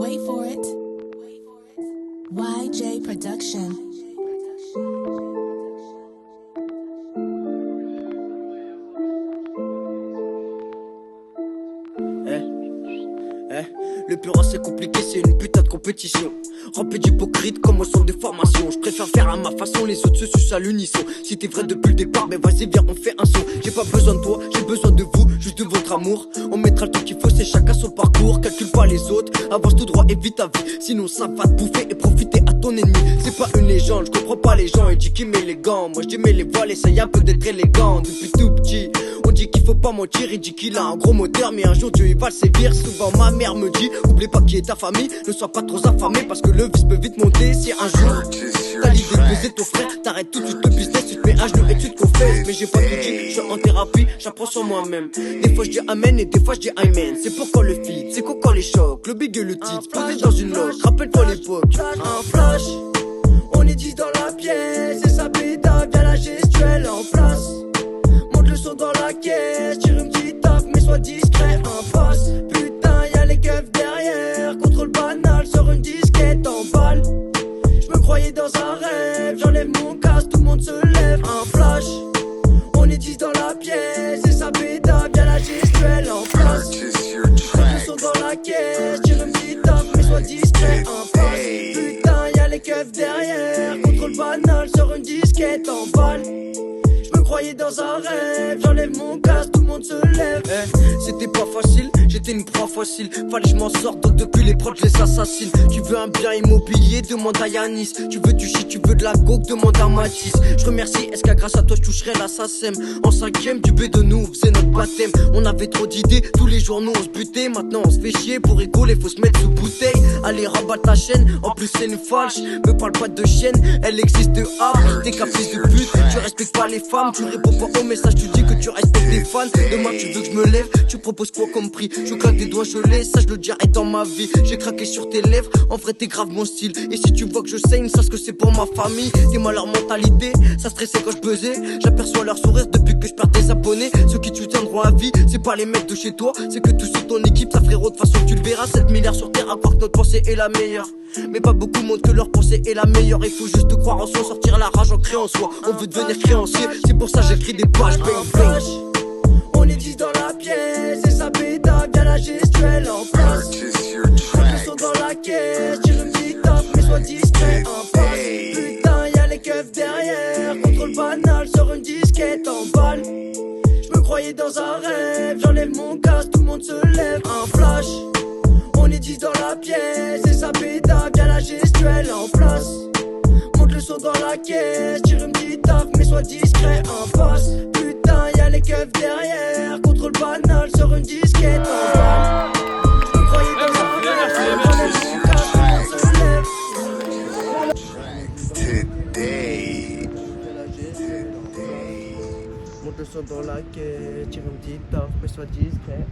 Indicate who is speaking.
Speaker 1: Wait for it. YJ Production.
Speaker 2: Le pur c'est compliqué, c'est une putain de compétition. Rempli d'hypocrite comme au centre de formation. Je préfère faire à ma façon, les autres se sucent à l'unisson. Si t'es vrai depuis le départ, mais vas-y viens on fait un son. J'ai pas besoin de toi, j'ai besoin de vous, juste de votre amour. On mettra le temps qu'il faut, c'est chacun son parcours. Calcule pas les autres, avance tout droit et vite ta vie. Sinon ça va te bouffer et profiter à ton ennemi. C'est pas une légende, je comprends pas les gens. Il dit qu'il met les gants, moi je dis mets les voiles, essaye un peu d'être élégant. Depuis tout petit, on dit qu'il faut pas mentir. Il dit qu'il a un gros moteur, mais un jour Dieu il va le sévir. Souvent ma mère me dit, oublie pas qui est ta famille, ne sois pas trop affamé parce que le vice peut vite monter. Si un jour t'as l'idée de baiser ton frère, t'arrêtes tout de suite le business, tu te mets à genoux et tu te confesses. Mais j'ai pas tout dit, je suis en thérapie, j'apprends sur moi-même. Des fois je dis amen et des fois je dis amen. C'est pourquoi le feed, c'est quoi quand les chocs, le big et le titre, posé dans une loge, rappelle-toi l'époque. Un flash, on est 10 dans la pièce, et ça pétave, y'a la gestuelle en place. Monte le son dans la caisse, tire une petite taf mais sois discret, un passe. Putain y'a les keufs derrière, contrôle banal, sors une disquette en balle. Je me croyais dans un rêve, j'enlève mon casque, tout le monde se lève. Un flash, on est 10 dans la pièce, et ça pétave, y'a la gestuelle en place. Monte le son dans la caisse, tire une petite taf mais sois discret, un passe. Putain y'a les keufs derrière, contrôle banal, sors une disquette en balle. Croyais dans un rêve, j'enlève mon casque, tout le monde se lève. C'était pas facile, j'étais une proie facile. Fallait que je m'en sorte, donc depuis les proches je les assassine. Tu veux un bien immobilier, demande à Yanis. Tu veux du shit, tu veux de la coke, demande à Matisse. Je remercie, est-ce qu'à grâce à toi je toucherai la SACEM. En 5ème, du B de nous, faisait notre baptême. On avait trop d'idées, tous les jours nous on se butait. Maintenant on se fait chier, pour rigoler faut se mettre sous bouteille. Allez rabattre ta chaîne, en plus c'est une falche. Me parle pas de chienne, elle existe ah. T'es caprice de pute, tu respectes pas les femmes. Tu réponds pas au message, tu dis que tu respectes tes fans. Demain tu veux que je me lève, tu proposes quoi comme prix? Je claque des doigts gelés, ça je le dirai dans ma vie. J'ai craqué sur tes lèvres, en vrai t'es grave mon style. Et si tu vois que je saigne, sache que c'est pour ma famille. T'es mal leur mentalité, ça stressait quand je buzzais. J'aperçois leur sourire depuis que je perds des abonnés. Ceux qui tu tiendront à vie, c'est pas les mecs de chez toi, c'est que tous sur ton équipe, ça frérot de façon tu le verras. 7 milliards sur terre à croire que notre pensée est la meilleure. Mais pas beaucoup montrent que leur pensée est la meilleure. Il faut juste croire en soi, sortir la rage en créant soi. On veut devenir créancier, c'est pour ça j'écris des pages. Bang bang. On est 10 dans la pièce, et ça pétave, y'a la gestuelle en place. Monte le son dans la caisse, tire une petite taf mais sois discret, un passe. Putain y'a les keufs derrière, contrôle banal, sors une disquette en balle. Je me croyais dans un rêve, j'enlève mon casque, tout le monde se lève. Un flash, on est 10 dans la pièce, et ça pétave, y'a la gestuelle en place. Monte le son dans la caisse, tire une petite taf mais sois discret, un passe. Putain y'a les keufs derrière, contrôle banal, sors une disquette en balle. Je me croyais dans un rêve, j'enlève mon casque, tout le monde se lève. Monte le son dans la caisse, tire une petite taf mais sois discret.